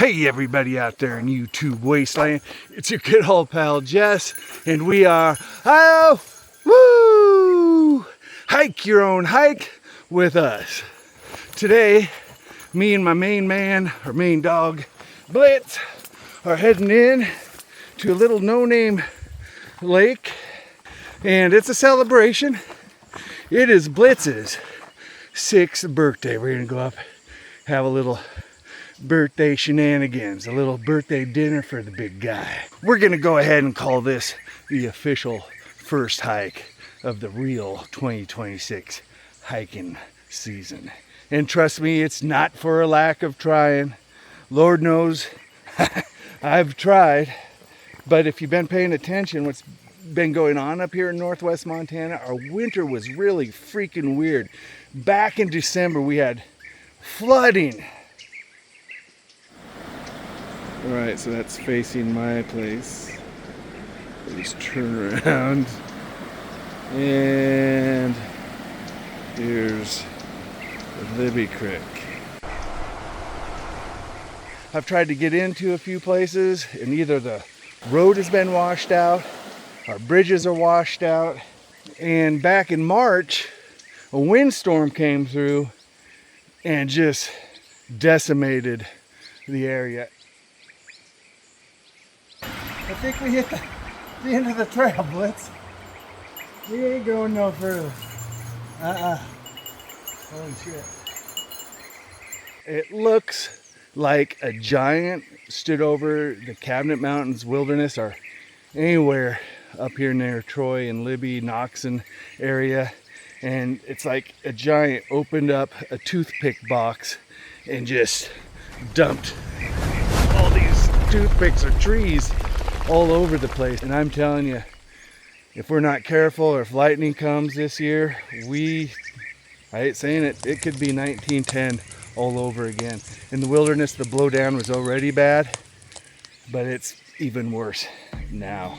Hey everybody out there in YouTube wasteland, it's your good old pal Jess, and we are HYOH-WU! Hike your own hike with us. Today, me and my main man, or main dog, Blitz, are heading in to a little no-name lake, and it's a celebration. It is Blitz's 6th birthday. We're gonna go up, have a little birthday shenanigans, a little birthday dinner for the big guy. We're gonna go ahead and call this the official first hike of the real 2026 hiking season. And trust me, it's not for a lack of trying. Lord knows I've tried, but if you've been paying attention, what's been going on up here in northwest Montana, our winter was really freaking weird. Back in December, we had flooding. All right, so that's facing my place. Just turn around. And here's the Libby Creek. I've tried to get into a few places, and either the road has been washed out, our bridges are washed out, and back in March, a windstorm came through and just decimated the area. I think we hit the end of the trail, Blitz. We ain't going no further. Holy shit. It looks like a giant stood over the Cabinet Mountains wilderness, or anywhere up here near Troy and Libby, Noxon area. And it's like a giant opened up a toothpick box and just dumped all these toothpicks or trees all over the place. And I'm telling you, if we're not careful, or if lightning comes this year, I ain't saying it, it could be 1910 all over again. In the wilderness, the blowdown was already bad, but it's even worse now.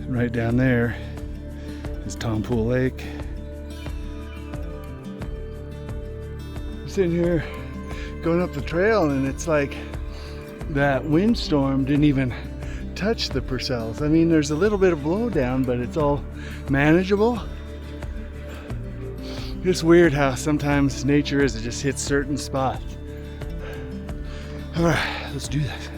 Right down there is Tom Pool Lake. I'm sitting here going up the trail, and it's like that windstorm didn't even touch the Purcells. I mean, there's a little bit of blowdown, but it's all manageable. It's weird how sometimes nature is, it just hits certain spots. All right, let's do this.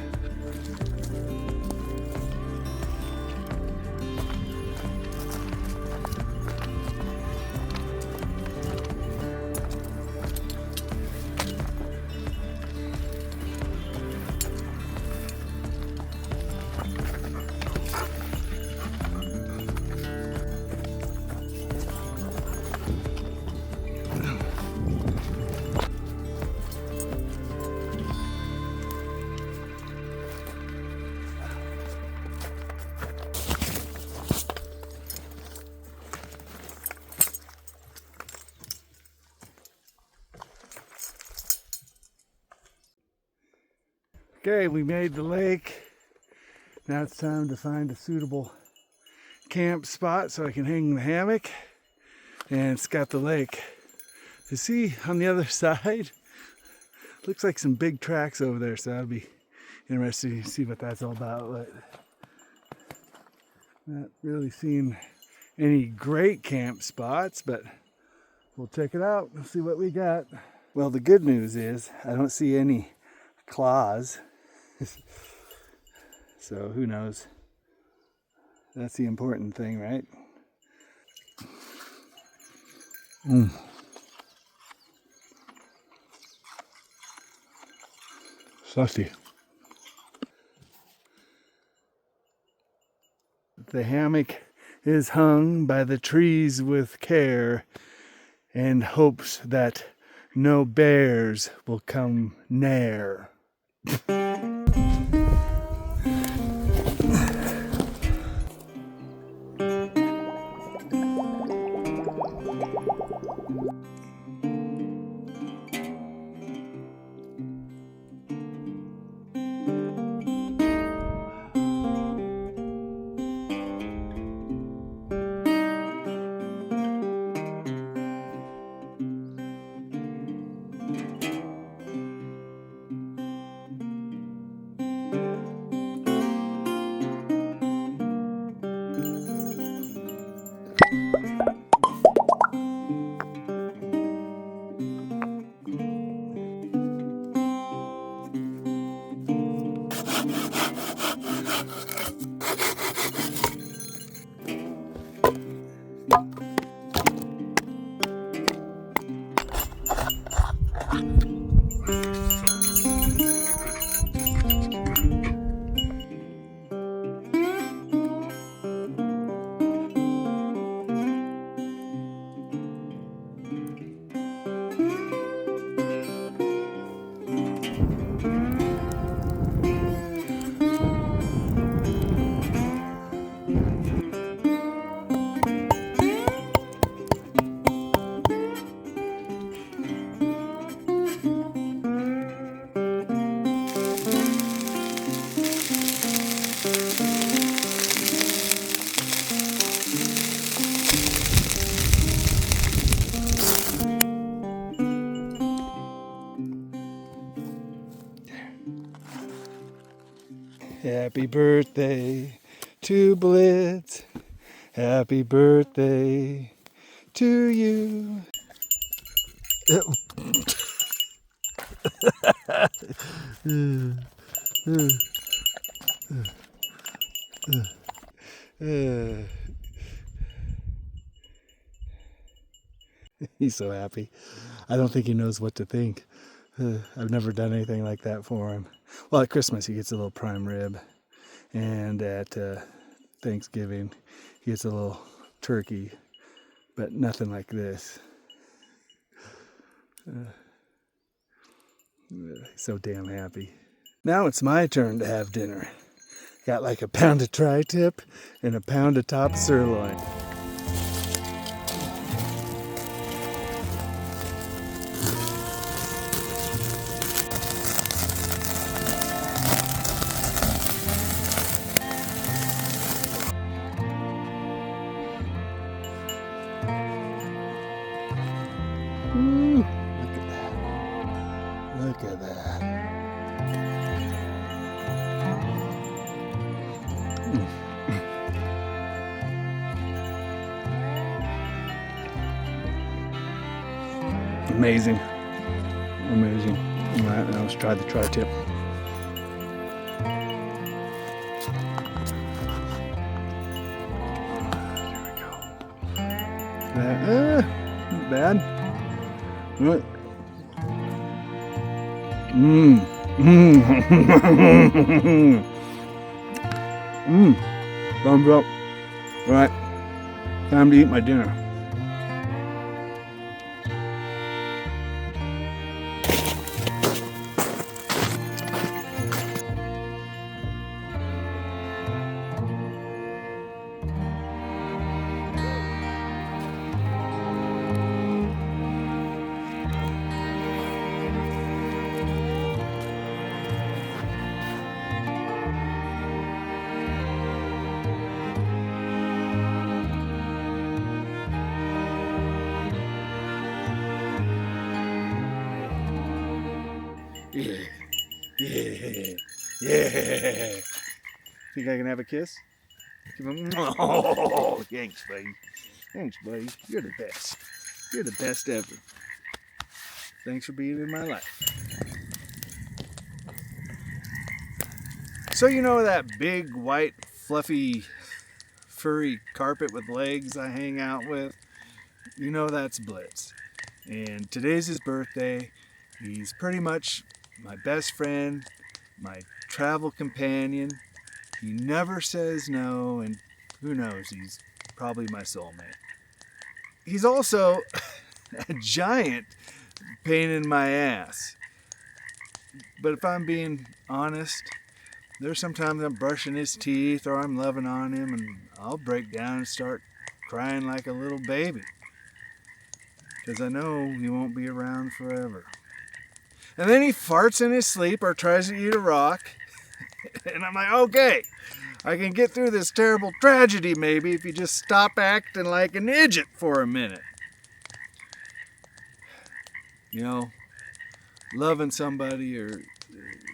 Okay, we made the lake. Now it's time to find a suitable camp spot so I can hang the hammock And it's got the lake. You see on the other side, looks like some big tracks over there, so that'll be interesting to see what that's all about. But not really seeing any great camp spots, but we'll check it out and see what we got. Well, the good news is I don't see any claws. So who knows? That's the important thing, right? Saucy. The hammock is hung by the trees with care and hopes that no bears will come near. Happy birthday to Blitz. Happy birthday to you. He's so happy. I don't think he knows what to think. I've never done anything like that for him. Well, at Christmas he gets a little prime rib, and at Thanksgiving he gets a little turkey, but nothing like this. So damn happy. Now it's my turn to have dinner. Got like a pound of tri-tip and a pound of top sirloin. Look at that. Amazing. Amazing. All right, now let's try the tri-tip. There we go. Not bad. What? Thumbs up. All right, time to eat my dinner. Yeah. Yeah. Yeah. Think I can have a kiss? Give him. Oh, thanks, buddy. Thanks, buddy. You're the best. You're the best ever. Thanks for being in my life. So you know that big, white, fluffy, furry carpet with legs I hang out with? You know that's Blitz. And today's his birthday. He's pretty much my best friend, my travel companion. He never says no, and who knows, he's probably my soulmate. He's also a giant pain in my ass. But if I'm being honest, there's sometimes I'm brushing his teeth or I'm loving on him and I'll break down and start crying like a little baby. Because I know he won't be around forever. And then he farts in his sleep or tries to eat a rock. And I'm like, okay, I can get through this terrible tragedy maybe if you just stop acting like an idiot for a minute. You know, loving somebody or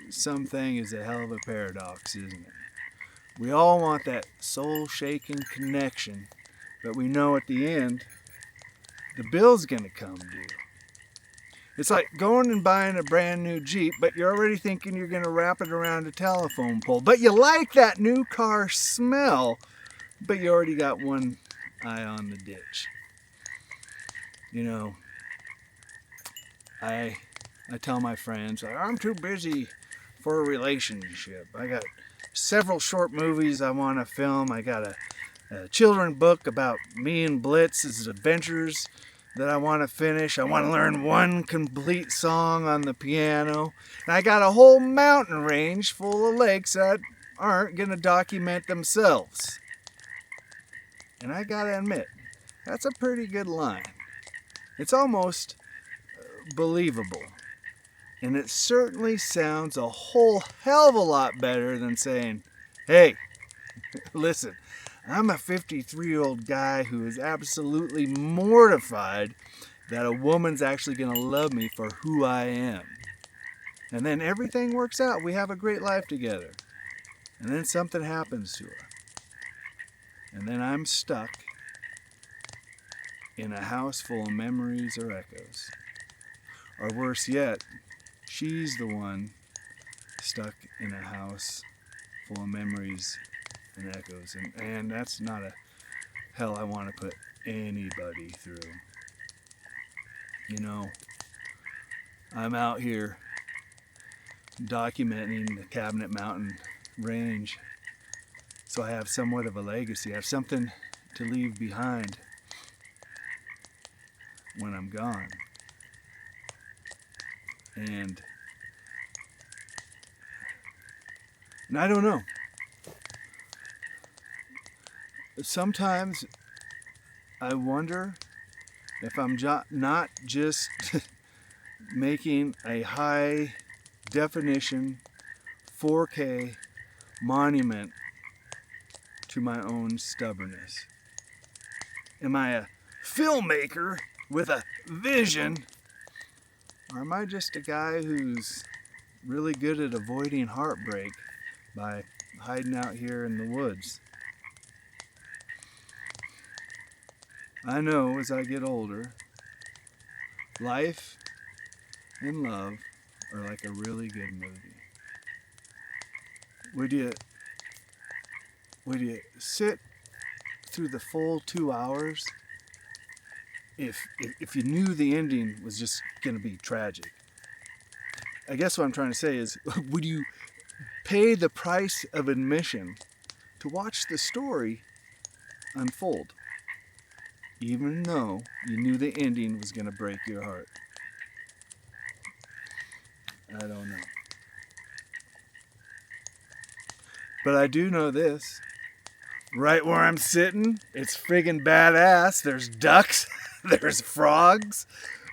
something is a hell of a paradox, isn't it? We all want that soul-shaking connection, but we know at the end, the bill's gonna come due. It's like going and buying a brand new Jeep, but you're already thinking you're gonna wrap it around a telephone pole. But you like that new car smell, but you already got one eye on the ditch. You know, I tell my friends, I'm too busy for a relationship. I got several short movies I want to film. I got a children's book about me and Blitz's adventures that I want to finish. I want to learn one complete song on the piano. And I got a whole mountain range full of lakes that aren't going to document themselves. And I got to admit, that's a pretty good line. It's almost believable. And it certainly sounds a whole hell of a lot better than saying, hey, listen, I'm a 53-year-old guy who is absolutely mortified that a woman's actually going to love me for who I am. And then everything works out. We have a great life together. And then something happens to her. And then I'm stuck in a house full of memories or echoes. Or worse yet, she's the one stuck in a house full of memories and echoes. And that's not a hell I want to put anybody through. You know, I'm out here documenting the Cabinet Mountain Range so I have somewhat of a legacy. I have something to leave behind when I'm gone. And I don't know. Sometimes I wonder if I'm not just making a high definition 4K monument to my own stubbornness. Am I a filmmaker with a vision? Or am I just a guy who's really good at avoiding heartbreak by hiding out here in the woods? I know as I get older, life and love are like a really good movie. Would you sit through the full 2 hours if you knew the ending was just going to be tragic? I guess what I'm trying to say is, would you pay the price of admission to watch the story unfold, even though you knew the ending was going to break your heart? I don't know. But I do know this. Right where I'm sitting, it's friggin' badass. There's ducks. There's frogs.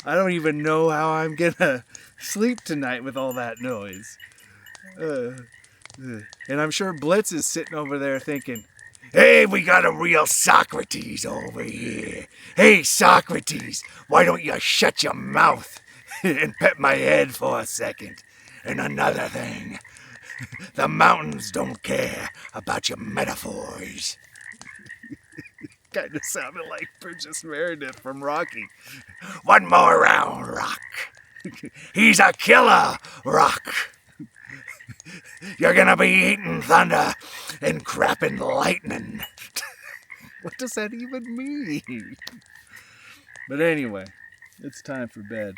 I don't even know how I'm gonna sleep tonight with all that noise. And I'm sure Blitz is sitting over there thinking, hey, we got a real Socrates over here. Hey, Socrates, why don't you shut your mouth and pet my head for a second? And another thing, the mountains don't care about your metaphors. Kind of sounded like Princess Meredith from Rocky. One more round, Rock. He's a killer, Rock. You're gonna be eating thunder and crapping lightning. What does that even mean? But anyway, it's time for bed.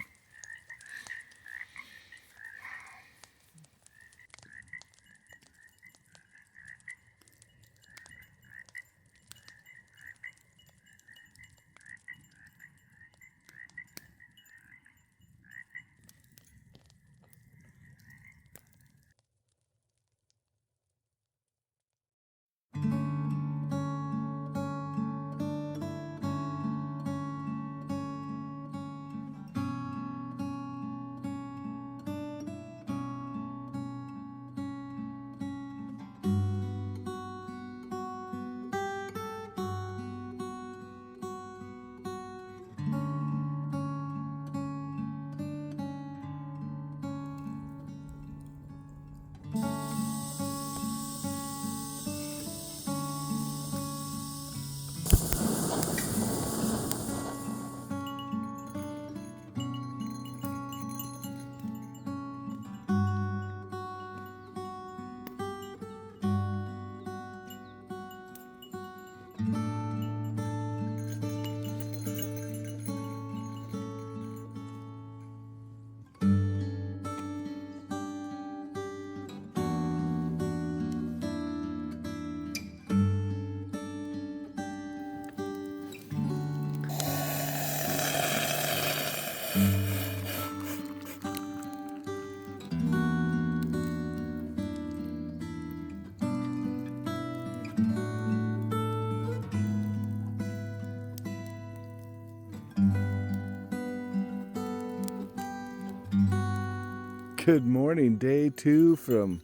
Good morning, day 2 from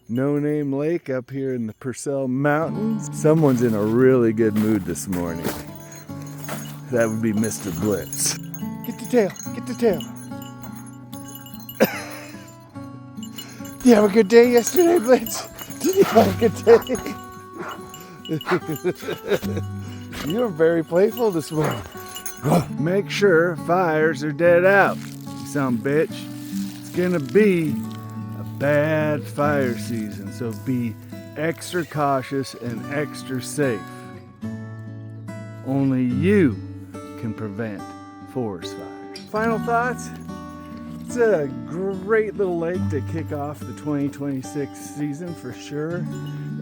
No Name Lake up here in the Purcells Mountains. Someone's in a really good mood this morning. That would be Mr. Blitz. Get the tail, get the tail. Did you have a good day yesterday, Blitz? Did you have a good day? You were very playful this morning. Make sure fires are dead out, you son bitch. It's gonna be a bad fire season, so be extra cautious and extra safe. Only you can prevent forest fires. Final thoughts? It's a great little lake to kick off the 2026 season for sure,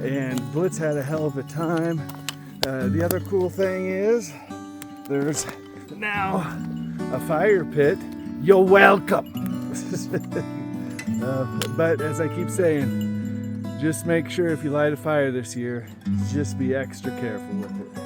and Blitz had a hell of a time. The other cool thing is there's now a fire pit. You're welcome. But as I keep saying, just make sure if you light a fire this year, just be extra careful with it.